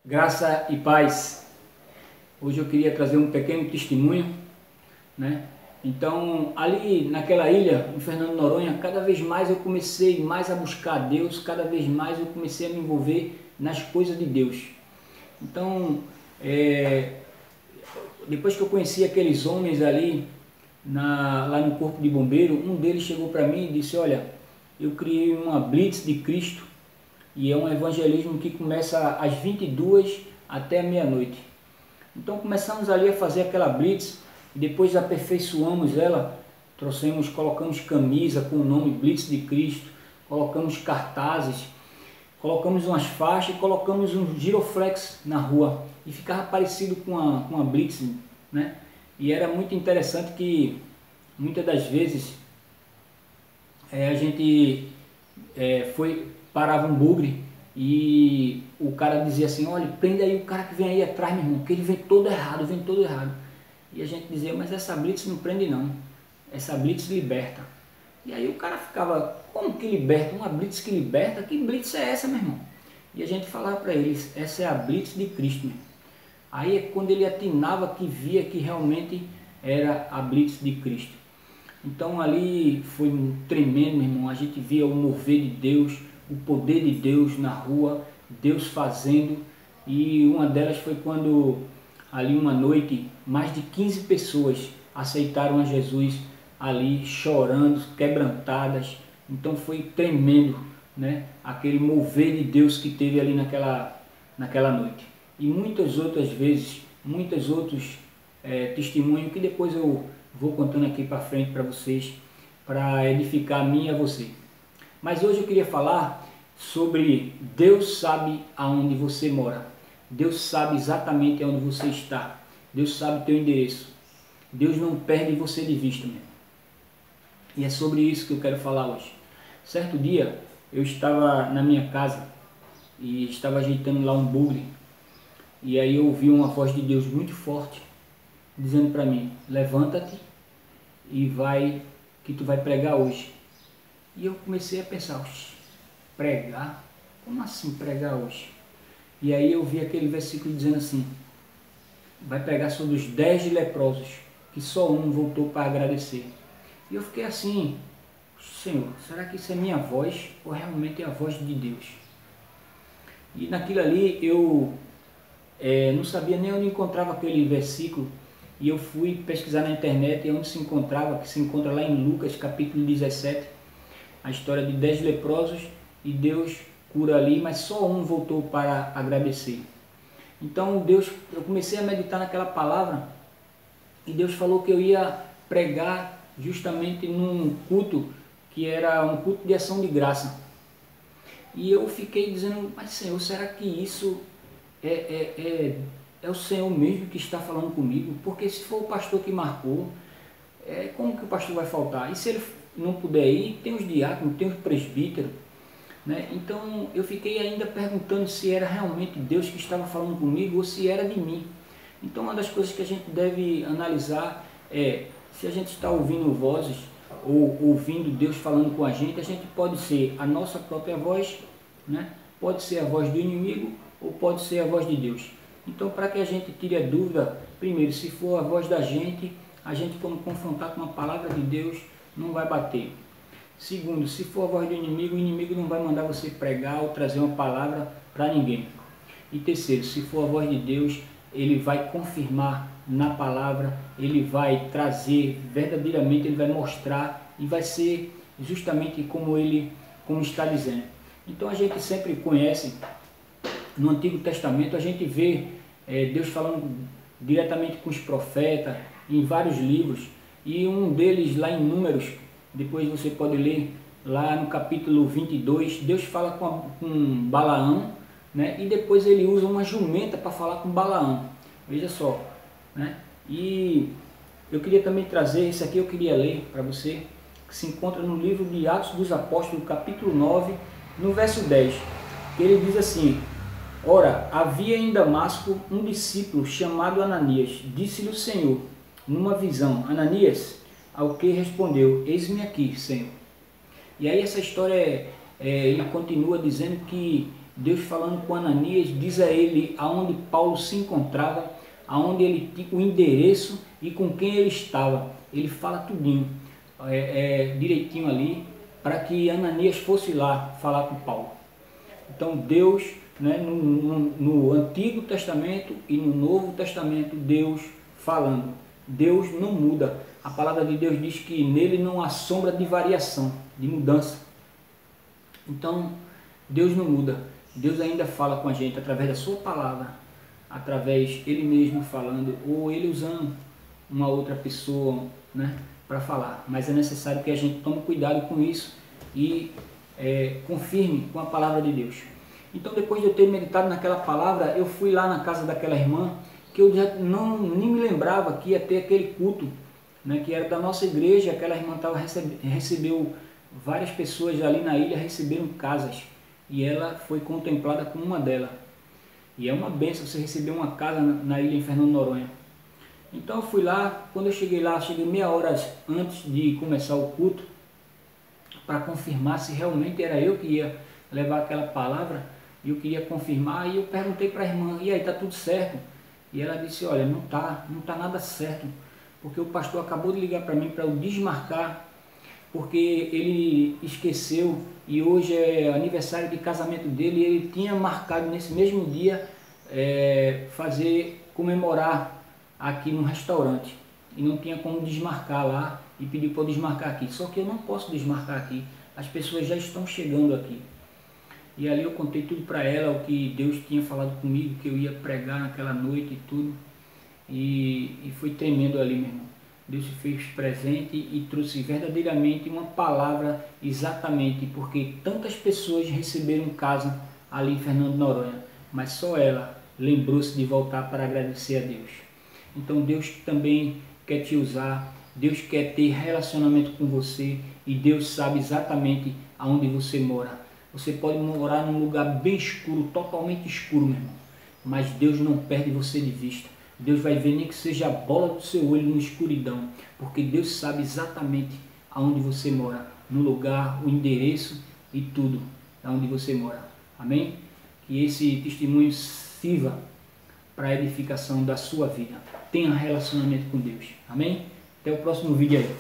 Graça e paz. Hoje eu queria trazer um pequeno testemunho, né? Então, ali naquela ilha, em Fernando de Noronha, cada vez mais eu comecei mais a buscar Deus, cada vez mais eu comecei a me envolver nas coisas de Deus. Então, depois que eu conheci aqueles homens ali, lá no Corpo de Bombeiro, um deles chegou para mim e disse: olha, eu criei uma Blitz de Cristo, e é um evangelismo que começa às 22 até a meia-noite. Então começamos ali a fazer aquela Blitz, e depois aperfeiçoamos ela, colocamos camisa com o nome Blitz de Cristo, colocamos cartazes, colocamos umas faixas e colocamos um giroflex na rua, e ficava parecido com a Blitz, né? E era muito interessante que muitas das vezes a gente parava um bugre e o cara dizia assim: olha, prende aí o cara que vem aí atrás, meu irmão, que ele vem todo errado, vem todo errado. E a gente dizia: mas essa Blitz não prende não, essa Blitz liberta. E aí o cara ficava: como que liberta? Uma Blitz que liberta? Que Blitz é essa, meu irmão? E a gente falava para eles: essa é a Blitz de Cristo, meu. Aí é quando ele atinava que via que realmente era a Blitz de Cristo. Então ali foi um tremendo, meu irmão. A gente via o mover de Deus, o poder de Deus na rua, Deus fazendo. E uma delas foi quando, ali uma noite, mais de 15 pessoas aceitaram a Jesus ali, chorando, quebrantadas. Então foi tremendo, né? Aquele mover de Deus que teve ali naquela noite. E muitas outras vezes, muitos outros testemunhos que depois eu vou contando aqui para frente para vocês, para edificar a mim e a você. Mas hoje eu queria falar sobre Deus sabe aonde você mora. Deus sabe exatamente aonde você está. Deus sabe o teu endereço. Deus não perde você de vista, meu. E é sobre isso que eu quero falar hoje. Certo dia eu estava na minha casa e estava ajeitando lá um bugre. E aí eu ouvi uma voz de Deus muito forte dizendo para mim: levanta-te e vai, que tu vai pregar hoje. E eu comecei a pensar: pregar? Como assim pregar hoje? E aí eu vi aquele versículo dizendo assim: vai pregar sobre os 10 leprosos, que só um voltou para agradecer. E eu fiquei assim: Senhor, será que isso é minha voz ou realmente é a voz de Deus? E naquilo ali eu não sabia nem onde encontrava aquele versículo, e eu fui pesquisar na internet, e onde se encontrava, que se encontra lá em Lucas capítulo 17, a história de 10 leprosos, e Deus cura ali, mas só um voltou para agradecer. Então eu comecei a meditar naquela palavra, e Deus falou que eu ia pregar justamente num culto, que era um culto de ação de graça. E eu fiquei dizendo: mas Senhor, será que isso é o Senhor mesmo que está falando comigo? Porque se for o pastor que marcou, como que o pastor vai faltar? E se ele não puder ir, tem os diáconos, tem os presbíteros, né? Então eu fiquei ainda perguntando se era realmente Deus que estava falando comigo ou se era de mim. Então uma das coisas que a gente deve analisar é se a gente está ouvindo vozes ou ouvindo Deus falando com a gente pode ser a nossa própria voz, né? Pode ser a voz do inimigo ou pode ser a voz de Deus. Então, para que a gente tire a dúvida, primeiro, se for a voz da gente, a gente, quando confrontar com uma palavra de Deus, não vai bater. Segundo, se for a voz do inimigo, o inimigo não vai mandar você pregar ou trazer uma palavra para ninguém. E terceiro, se for a voz de Deus, ele vai confirmar na palavra, ele vai trazer verdadeiramente, ele vai mostrar e vai ser justamente como está dizendo. Então a gente sempre conhece, no Antigo Testamento a gente vê Deus falando diretamente com os profetas em vários livros, e um deles lá em Números, depois você pode ler lá no capítulo 22, Deus fala com Balaão, né? E depois ele usa uma jumenta para falar com Balaão, veja só, né? E eu queria também trazer, esse aqui eu queria ler para você, que se encontra no livro de Atos dos Apóstolos, capítulo 9, no verso 10, que ele diz assim: ora, havia em Damasco um discípulo chamado Ananias. Disse-lhe o Senhor numa visão: Ananias. Ao que respondeu: eis-me aqui, Senhor. E aí essa história ele continua dizendo que Deus falando com Ananias, diz a ele aonde Paulo se encontrava, aonde ele tinha o endereço e com quem ele estava. Ele fala tudinho, direitinho ali, para que Ananias fosse lá falar com Paulo. Então Deus, né, no Antigo Testamento e no Novo Testamento, Deus falando. Deus não muda. A palavra de Deus diz que nele não há sombra de variação, de mudança. Então Deus não muda. Deus ainda fala com a gente através da sua palavra, através ele mesmo falando, ou ele usando uma outra pessoa, né, para falar. Mas é necessário que a gente tome cuidado com isso e confirme com a palavra de Deus. Então, depois de eu ter meditado naquela palavra, eu fui lá na casa daquela irmã, que eu já nem me lembrava que ia ter aquele culto, né, que era da nossa igreja. Aquela irmã recebeu várias pessoas ali na ilha, receberam casas, e ela foi contemplada com uma delas. E é uma bênção você receber uma casa na ilha em Fernando de Noronha. Então eu fui lá. Quando eu cheguei lá, cheguei meia hora antes de começar o culto, para confirmar se realmente era eu que ia levar aquela palavra. E eu queria confirmar, e eu perguntei para a irmã, e aí, está tudo certo? E ela disse, olha, não tá nada certo, porque o pastor acabou de ligar para mim para eu desmarcar, porque ele esqueceu, e hoje é aniversário de casamento dele, e ele tinha marcado nesse mesmo dia comemorar aqui no restaurante, e não tinha como desmarcar lá, e pediu para eu desmarcar aqui. Só que eu não posso desmarcar aqui, as pessoas já estão chegando aqui. E ali eu contei tudo para ela, o que Deus tinha falado comigo, que eu ia pregar naquela noite e tudo. E foi tremendo ali, meu irmão. Deus se fez presente e trouxe verdadeiramente uma palavra exatamente, porque tantas pessoas receberam casa ali em Fernando de Noronha, mas só ela lembrou-se de voltar para agradecer a Deus. Então Deus também quer te usar, Deus quer ter relacionamento com você, e Deus sabe exatamente aonde você mora. Você pode morar num lugar bem escuro, totalmente escuro, meu irmão, mas Deus não perde você de vista. Deus vai ver nem que seja a bola do seu olho na escuridão, porque Deus sabe exatamente aonde você mora, no lugar, o endereço e tudo, aonde você mora. Amém? Que esse testemunho sirva para a edificação da sua vida. Tenha relacionamento com Deus. Amém? Até o próximo vídeo aí.